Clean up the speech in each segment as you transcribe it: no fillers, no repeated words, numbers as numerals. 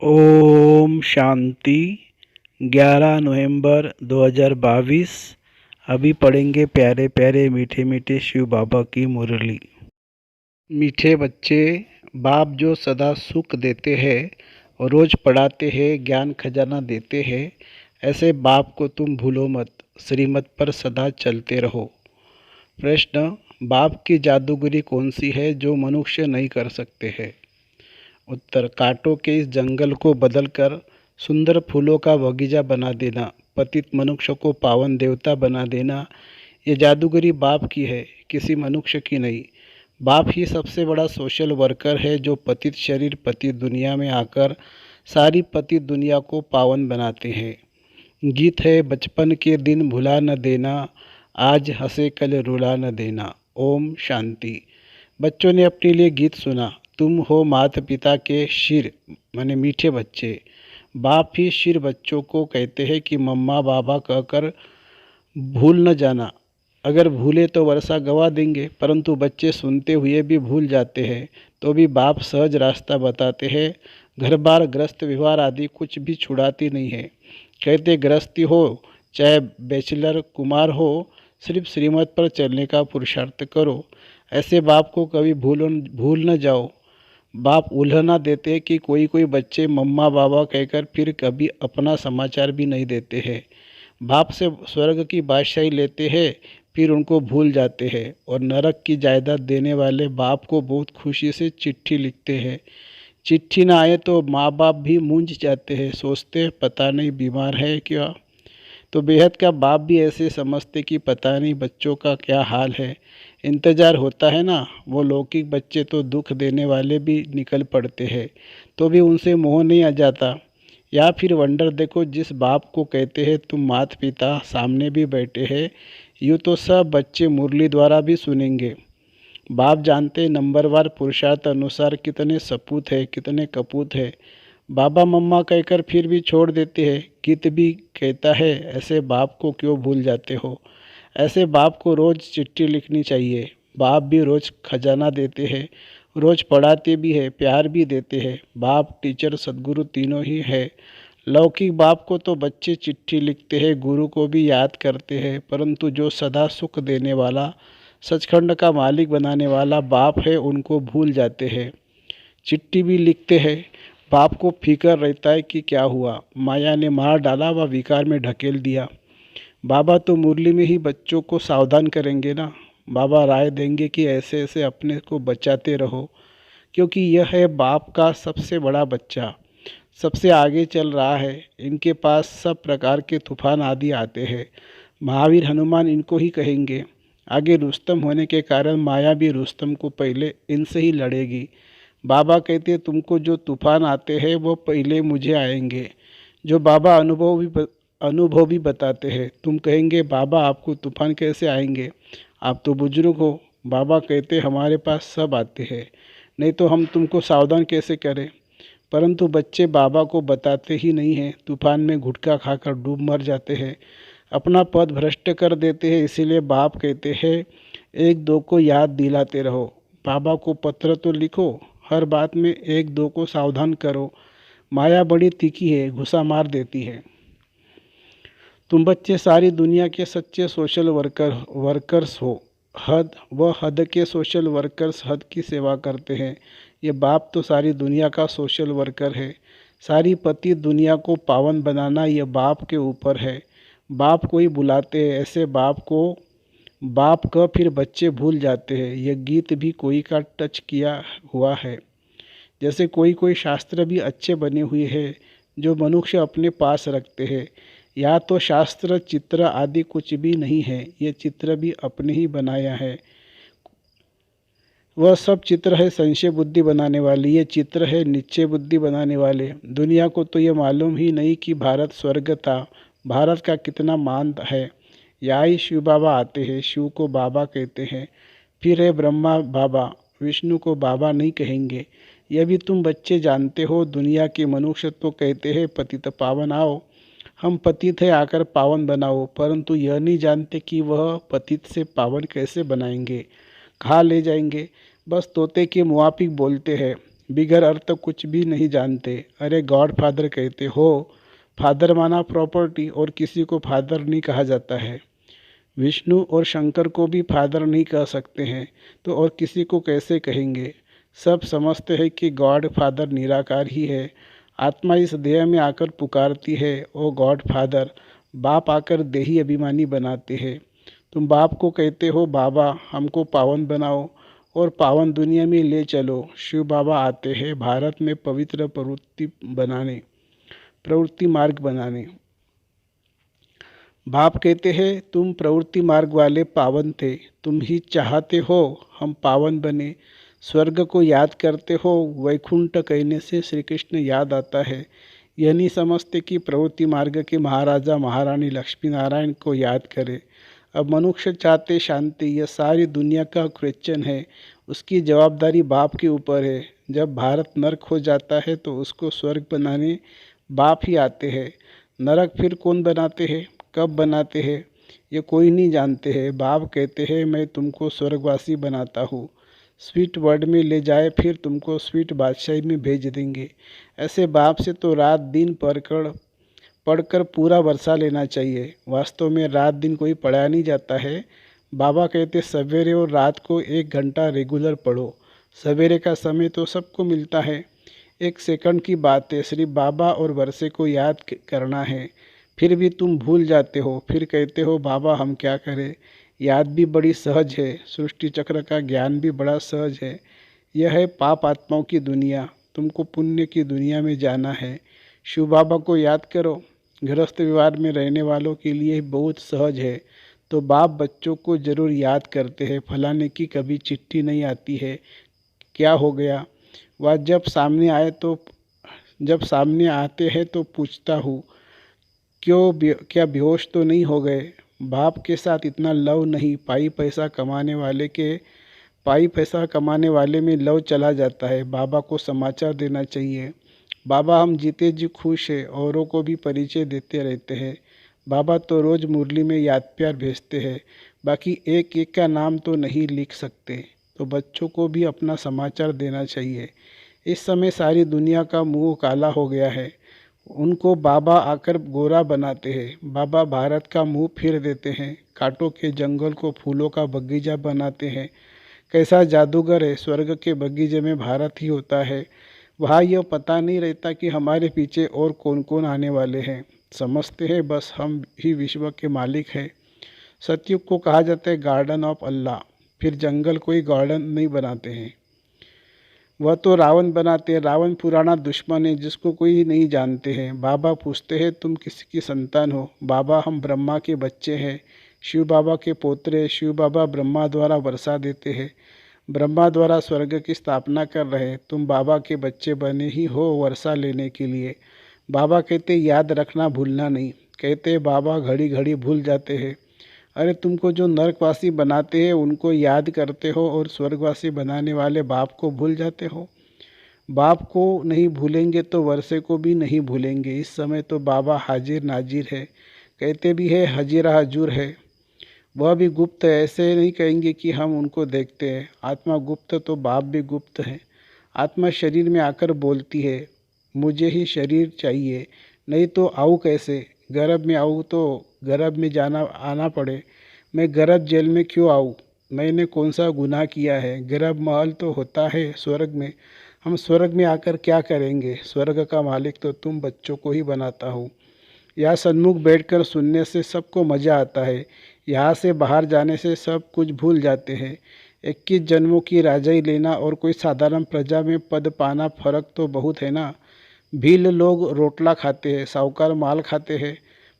ओम शांति। 11 नवंबर 2022। अभी पढ़ेंगे प्यारे प्यारे मीठे मीठे शिव बाबा की मुरली। मीठे बच्चे, बाप जो सदा सुख देते हैं और रोज पढ़ाते हैं, ज्ञान खजाना देते हैं, ऐसे बाप को तुम भूलो मत। श्रीमत पर सदा चलते रहो। प्रश्न: बाप की जादूगरी कौन सी है जो मनुष्य नहीं कर सकते हैं? उत्तर: कांटों के इस जंगल को बदलकर सुंदर फूलों का बगीचा बना देना, पतित मनुष्य को पावन देवता बना देना, ये जादूगरी बाप की है, किसी मनुष्य की नहीं। बाप ही सबसे बड़ा सोशल वर्कर है जो पतित शरीर पतित दुनिया में आकर सारी पतित दुनिया को पावन बनाते हैं। गीत है: बचपन के दिन भुला न देना, आज हंसे कल रुला न देना। ओम शांति। बच्चों ने अपने लिए गीत सुना। तुम हो माता पिता के शिर, माने मीठे बच्चे। बाप ही शिर बच्चों को कहते हैं कि मम्मा बाबा कहकर भूल न जाना। अगर भूले तो वर्षा गवा देंगे, परंतु बच्चे सुनते हुए भी भूल जाते हैं, तो भी बाप सहज रास्ता बताते हैं। घर बार ग्रस्त व्यवहार आदि कुछ भी छुड़ाती नहीं है। कहते गृहस्थी हो चाहे बैचलर कुमार हो, सिर्फ श्रीमत पर चलने का पुरुषार्थ करो। ऐसे बाप को कभी भूल न जाओ। बाप उल्हना देते हैं कि कोई कोई बच्चे मम्मा बाबा कहकर फिर कभी अपना समाचार भी नहीं देते हैं। बाप से स्वर्ग की बादशाही लेते हैं, फिर उनको भूल जाते हैं, और नरक की जायदाद देने वाले बाप को बहुत खुशी से चिट्ठी लिखते हैं। चिट्ठी ना आए तो माँ बाप भी मूंझ जाते हैं, सोचते पता नहीं बीमार है क्या। तो बेहद का बाप भी ऐसे समझते कि पता नहीं बच्चों का क्या हाल है। इंतज़ार होता है ना। वो लौकिक बच्चे तो दुख देने वाले भी निकल पड़ते हैं, तो भी उनसे मोह नहीं आ जाता। या फिर वंडर देखो, जिस बाप को कहते हैं तुम माता पिता सामने भी बैठे हैं, यूँ तो सब बच्चे मुरली द्वारा भी सुनेंगे। बाप जानते नंबरवार पुरुषार्थ अनुसार कितने सपूत है, कितने कपूत है। बाबा मम्मा कहकर फिर भी छोड़ देते हैं। गीत भी कहता है, ऐसे बाप को क्यों भूल जाते हो। ऐसे बाप को रोज़ चिट्ठी लिखनी चाहिए। बाप भी रोज़ खजाना देते हैं, रोज़ पढ़ाते भी है, प्यार भी देते हैं। बाप टीचर सदगुरु तीनों ही है। लौकिक बाप को तो बच्चे चिट्ठी लिखते हैं, गुरु को भी याद करते हैं, परंतु जो सदा सुख देने वाला, सचखंड का मालिक बनाने वाला बाप है, उनको भूल जाते हैं। चिट्ठी भी लिखते हैं, बाप को फिक्र रहता है कि क्या हुआ, माया ने मार डाला व विकार में ढकेल दिया। बाबा तो मुरली में ही बच्चों को सावधान करेंगे ना। बाबा राय देंगे कि ऐसे ऐसे अपने को बचाते रहो, क्योंकि यह है बाप का सबसे बड़ा बच्चा, सबसे आगे चल रहा है। इनके पास सब प्रकार के तूफान आदि आते हैं। महावीर हनुमान इनको ही कहेंगे। आगे रुस्तम होने के कारण माया भी रुस्तम को पहले इनसे ही लड़ेगी। बाबा कहते हैं तुमको जो तूफान आते हैं वो पहले मुझे आएंगे। जो बाबा अनुभव भी बताते हैं। तुम कहेंगे बाबा आपको तूफान कैसे आएंगे, आप तो बुजुर्ग हो। बाबा कहते हमारे पास सब आते हैं, नहीं तो हम तुमको सावधान कैसे करें। परंतु बच्चे बाबा को बताते ही नहीं हैं, तूफान में गुटखा खाकर डूब मर जाते हैं, अपना पद भ्रष्ट कर देते हैं। इसीलिए बाप कहते हैं एक दो को याद दिलाते रहो। बाबा को पत्र तो लिखो, हर बात में एक दो को सावधान करो। माया बड़ी तीखी है, घुसा मार देती है। तुम बच्चे सारी दुनिया के सच्चे सोशल वर्कर्स हो। हद के सोशल वर्कर्स हद की सेवा करते हैं। ये बाप तो सारी दुनिया का सोशल वर्कर है। सारी पति दुनिया को पावन बनाना ये बाप के ऊपर है। बाप को ही बुलाते हैं। ऐसे बाप का फिर बच्चे भूल जाते हैं। यह गीत भी कोई का टच किया हुआ है। जैसे कोई कोई शास्त्र भी अच्छे बने हुए हैं जो मनुष्य अपने पास रखते हैं। या तो शास्त्र चित्र आदि कुछ भी नहीं है, ये चित्र भी अपने ही बनाया है। वह सब चित्र है संशय बुद्धि बनाने वाली, ये चित्र है निश्चय बुद्धि बनाने वाले। दुनिया को तो ये मालूम ही नहीं कि भारत स्वर्ग था, भारत का कितना मान है। यहाँ ही शिव बाबा आते हैं, शिव को बाबा कहते हैं। फिर है ब्रह्मा बाबा, विष्णु को बाबा नहीं कहेंगे। यह भी तुम बच्चे जानते हो। दुनिया के मनुष्य तो कहते हैं पतित पावन आओ, हम पतित है आकर पावन बनाओ, परंतु यह नहीं जानते कि वह पतित से पावन कैसे बनाएंगे, कहाँ ले जाएंगे। बस तोते के मुआफिक बोलते हैं। बिगर अर्थ कुछ भी नहीं जानते। अरे गॉड फादर कहते हो, फादर माना प्रॉपर्टी, और किसी को फादर नहीं कहा जाता है। विष्णु और शंकर को भी फादर नहीं कह सकते हैं, तो और किसी को कैसे कहेंगे। सब समझते हैं कि गॉड फादर निराकार ही है। आत्मा इस देह में आकर पुकारती है, ओ गॉड फादर। बाप आकर देही अभिमानी बनाते हैं। तुम बाप को कहते हो, बाबा हमको पावन बनाओ और पावन दुनिया में ले चलो। शिव बाबा आते हैं भारत में पवित्र प्रवृत्ति मार्ग बनाने। बाप कहते हैं, तुम प्रवृत्ति मार्ग वाले पावन थे, तुम ही चाहते हो हम पावन बने। स्वर्ग को याद करते हो, वैकुंठ कहने से श्री कृष्ण याद आता है। यह नहीं समझते कि प्रवृत्ति मार्ग के महाराजा महारानी लक्ष्मी नारायण को याद करे। अब मनुष्य चाहते शांति, यह सारी दुनिया का क्वेश्चन है। उसकी जवाबदारी बाप के ऊपर है। जब भारत नरक हो जाता है तो उसको स्वर्ग बनाने बाप ही आते हैं। नरक फिर कौन बनाते हैं, कब बनाते हैं, ये कोई नहीं जानते हैं। बाप कहते हैं, मैं तुमको स्वर्गवासी बनाता हूँ, स्वीट वर्ड में ले जाए, फिर तुमको स्वीट बादशाही में भेज देंगे। ऐसे बाप से तो रात दिन पढ़कर पूरा वर्षा लेना चाहिए। वास्तव में रात दिन कोई पढ़ाया नहीं जाता है। बाबा कहते सवेरे और रात को 1 घंटा रेगुलर पढ़ो। सवेरे का समय तो सबको मिलता है, 1 सेकंड की बात है। सिर्फ बाबा और वर्षे को याद करना है। फिर भी तुम भूल जाते हो, फिर कहते हो बाबा हम क्या करें। याद भी बड़ी सहज है, सृष्टि चक्र का ज्ञान भी बड़ा सहज है। यह है पाप आत्माओं की दुनिया, तुमको पुण्य की दुनिया में जाना है। शिव बाबा को याद करो। गृहस्थ व्यवहार में रहने वालों के लिए बहुत सहज है, तो बाप बच्चों को ज़रूर याद करते हैं। फलाने की कभी चिट्ठी नहीं आती है, क्या हो गया। वह जब सामने आते हैं तो पूछता हूँ, क्या बेहोश तो नहीं हो गए। बाप के साथ इतना लव नहीं। पाई पैसा कमाने वाले में लव चला जाता है। बाबा को समाचार देना चाहिए। बाबा हम जीते जी खुश है, औरों को भी परिचय देते रहते हैं। बाबा तो रोज़ मुरली में याद प्यार भेजते हैं, बाकी एक एक का नाम तो नहीं लिख सकते। तो बच्चों को भी अपना समाचार देना चाहिए। इस समय सारी दुनिया का मुंह काला हो गया है, उनको बाबा आकर गोरा बनाते हैं। बाबा भारत का मुंह फिर देते हैं, कांटों के जंगल को फूलों का बगीचा बनाते हैं। कैसा जादूगर है, स्वर्ग के बगीचे में भारत ही होता है। वहाँ यह पता नहीं रहता कि हमारे पीछे और कौन कौन आने वाले हैं। समझते हैं बस हम ही विश्व के मालिक हैं। सतयुग को कहा जाता है गार्डन ऑफ अल्लाह। फिर जंगल कोई गार्डन नहीं बनाते हैं, वह तो रावण बनाते हैं। रावण पुराना दुश्मन है जिसको कोई नहीं जानते हैं। बाबा पूछते हैं तुम किसकी संतान हो। बाबा हम ब्रह्मा के बच्चे हैं, शिव बाबा के पोतरे। शिव बाबा ब्रह्मा द्वारा वर्षा देते हैं, ब्रह्मा द्वारा स्वर्ग की स्थापना कर रहे। तुम बाबा के बच्चे बने ही हो वर्षा लेने के लिए। बाबा कहते याद रखना, भूलना नहीं। कहते बाबा घड़ी घड़ी भूल जाते हैं। अरे तुमको जो नरकवासी बनाते हैं उनको याद करते हो, और स्वर्गवासी बनाने वाले बाप को भूल जाते हो। बाप को नहीं भूलेंगे तो वर्षे को भी नहीं भूलेंगे। इस समय तो बाबा हाजिर नाजिर है, कहते भी है हजीरा हजूर है। वह भी गुप्त है, ऐसे नहीं कहेंगे कि हम उनको देखते हैं। आत्मा गुप्त तो बाप भी गुप्त है। आत्मा शरीर में आकर बोलती है मुझे ही शरीर चाहिए, नहीं तो आऊँ कैसे। गर्भ में आऊँ तो गर्भ में आना पड़े। मैं गर्भ जेल में क्यों आऊँ, मैंने कौन सा गुनाह किया है। गर्भ महल तो होता है स्वर्ग में, हम स्वर्ग में आकर क्या करेंगे। स्वर्ग का मालिक तो तुम बच्चों को ही बनाता हो। यहाँ सन्मुख बैठकर सुनने से सबको मज़ा आता है, यहाँ से बाहर जाने से सब कुछ भूल जाते हैं। 21 जन्मों की राजाई लेना और कोई साधारण प्रजा में पद पाना, फर्क तो बहुत है ना। भील लोग रोटला खाते हैं, साहूकार माल खाते हैं।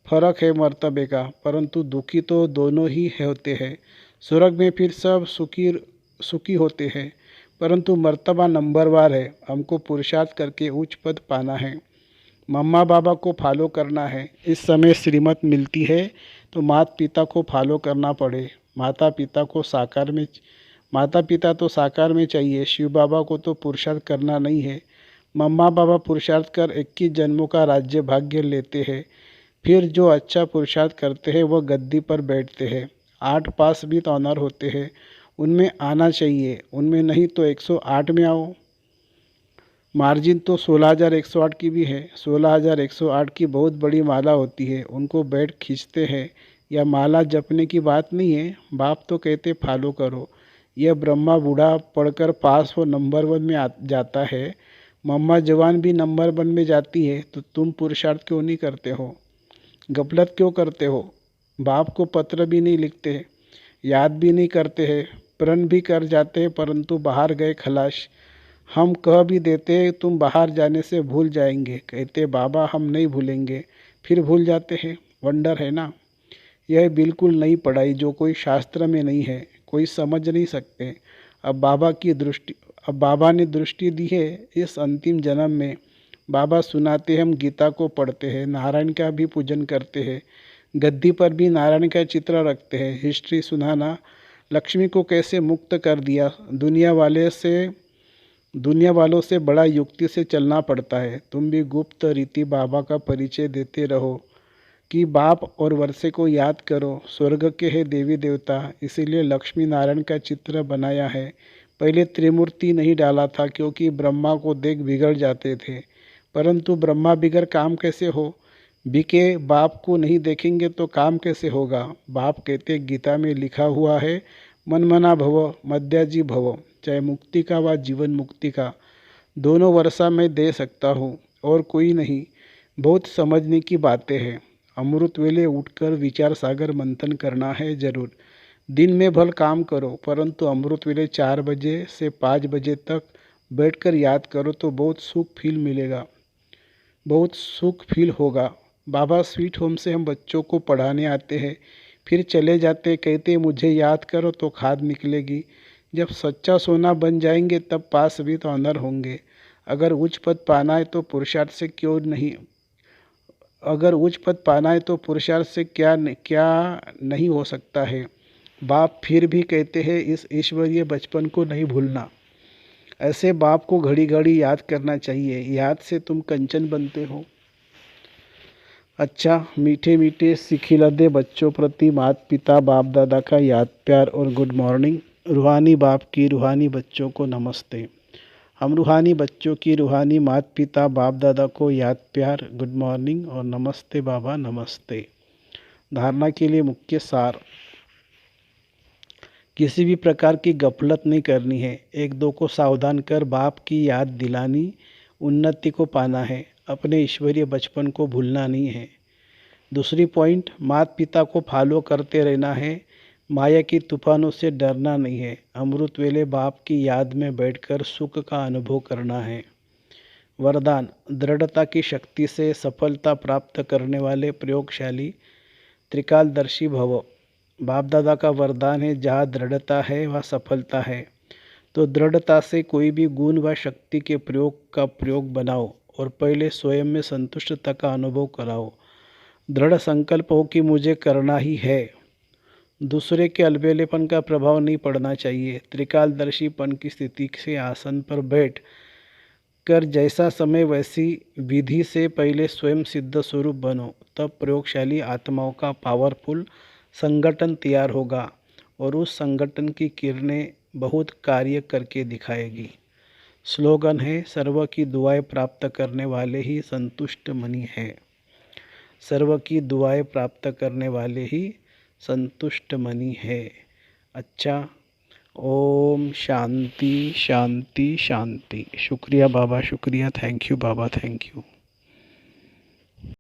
फर्क है मर्तबे का, परंतु दुखी तो दोनों ही होते हैं। स्वर्ग में फिर सब सुखी होते हैं, परंतु मर्तबा नंबरवार है। हमको पुरुषार्थ करके उच्च पद पाना है, मम्मा बाबा को फॉलो करना है। इस समय श्रीमत मिलती है तो माता पिता को फॉलो करना पड़े। माता पिता तो साकार में चाहिए, शिव बाबा को तो पुरुषार्थ करना नहीं है। मम्मा बाबा पुरुषार्थ कर 21 जन्मों का राज्य भाग्य लेते हैं। फिर जो अच्छा पुरुषार्थ करते हैं वह गद्दी पर बैठते हैं। 8 पास भी तो ऑनर होते हैं, उनमें आना चाहिए। उनमें नहीं तो 108 में आओ। मार्जिन तो 16,108 की भी है। 16,108 की बहुत बड़ी माला होती है, उनको बैठ खींचते हैं। यह माला जपने की बात नहीं है। बाप तो कहते फॉलो करो। यह ब्रह्मा बूढ़ा पढ़कर पास हो नंबर 1 में जाता है, मम्मा जवान भी नंबर 1 में जाती है, तो तुम पुरुषार्थ क्यों नहीं करते हो? गफलत क्यों करते हो? बाप को पत्र भी नहीं लिखते, याद भी नहीं करते हैं, प्रण भी कर जाते हैं, परंतु बाहर गए खलास। हम कह भी देते तुम बाहर जाने से भूल जाएंगे, कहते बाबा हम नहीं भूलेंगे, फिर भूल जाते हैं। वंडर है ना। यह बिल्कुल नई पढ़ाई जो कोई शास्त्र में नहीं है, कोई समझ नहीं सकते। अब बाबा ने दृष्टि दी है इस अंतिम जन्म में। बाबा सुनाते हैं, हम गीता को पढ़ते हैं, नारायण का भी पूजन करते हैं, गद्दी पर भी नारायण का चित्र रखते हैं। हिस्ट्री सुनाना लक्ष्मी को कैसे मुक्त कर दिया। दुनिया वालों से बड़ा युक्ति से चलना पड़ता है। तुम भी गुप्त रीति बाबा का परिचय देते रहो कि बाप और वर्षे को याद करो, स्वर्ग के है देवी देवता, इसीलिए लक्ष्मी नारायण का चित्र बनाया है। पहले त्रिमूर्ति नहीं डाला था क्योंकि ब्रह्मा को देख बिगड़ जाते थे, परंतु ब्रह्मा बिगड़ काम कैसे हो? बिके बाप को नहीं देखेंगे तो काम कैसे होगा? बाप कहते गीता में लिखा हुआ है, मनमना भव मध्याजी भव, चाहे मुक्ति का व जीवन मुक्ति का, दोनों वर्षा मैं दे सकता हूँ और कोई नहीं। बहुत समझने की बातें हैं। अमृत वेले उठकर विचार सागर मंथन करना है जरूर। दिन में भल काम करो, परंतु अमृत वेले 4 बजे से 5 बजे तक बैठकर याद करो तो बहुत सुख फील मिलेगा, बहुत सुख फील होगा। बाबा स्वीट होम से हम बच्चों को पढ़ाने आते हैं, फिर चले जाते, कहते मुझे याद करो तो खाद निकलेगी। जब सच्चा सोना बन जाएंगे तब पास भी तो ऑनर होंगे। अगर उच्च पद पाना है तो पुरुषार्थ से क्यों नहीं अगर उच्च पद पाना है तो पुरुषार्थ से क्या नहीं हो सकता है। बाप फिर भी कहते हैं इस ईश्वरीय बचपन को नहीं भूलना। ऐसे बाप को घड़ी घड़ी याद करना चाहिए, याद से तुम कंचन बनते हो। अच्छा, मीठे मीठे सिखिलदे बच्चों प्रति माता पिता बाप दादा का याद प्यार और गुड मॉर्निंग। रूहानी बाप की रूहानी बच्चों को नमस्ते। हम रूहानी बच्चों की रूहानी माता पिता बाप दादा को याद प्यार, गुड मॉर्निंग और नमस्ते बाबा नमस्ते। धारणा के लिए मुख्य सार, किसी भी प्रकार की गफलत नहीं करनी है। एक दो को सावधान कर बाप की याद दिलानी, उन्नति को पाना है, अपने ईश्वरीय बचपन को भूलना नहीं है। दूसरी पॉइंट, माता पिता को फॉलो करते रहना है, माया की तूफानों से डरना नहीं है। अमृत वेले बाप की याद में बैठकर सुख का अनुभव करना है। वरदान, दृढ़ता की शक्ति से सफलता प्राप्त करने वाले प्रयोगशाली त्रिकालदर्शी भव। बाप दादा का वरदान है, जहाँ दृढ़ता है वहाँ सफलता है। तो दृढ़ता से कोई भी गुण व शक्ति के प्रयोग बनाओ और पहले स्वयं में संतुष्टता का अनुभव कराओ। दृढ़ संकल्प हो कि मुझे करना ही है। दूसरे के अलबेलेपन का प्रभाव नहीं पड़ना चाहिए। त्रिकालदर्शीपन की स्थिति से आसन पर बैठ कर जैसा समय वैसी विधि से पहले स्वयं सिद्ध स्वरूप बनो, तब प्रयोगशाली आत्माओं का पावरफुल संगठन तैयार होगा और उस संगठन की किरणें बहुत कार्य करके दिखाएगी। स्लोगन है, सर्व की दुआएं प्राप्त करने वाले ही संतुष्ट मनी है। सर्व की दुआएं प्राप्त करने वाले ही संतुष्ट मनी है। अच्छा, ओम शांति शांति शांति। शुक्रिया बाबा, शुक्रिया। Thank you Baba, thank you.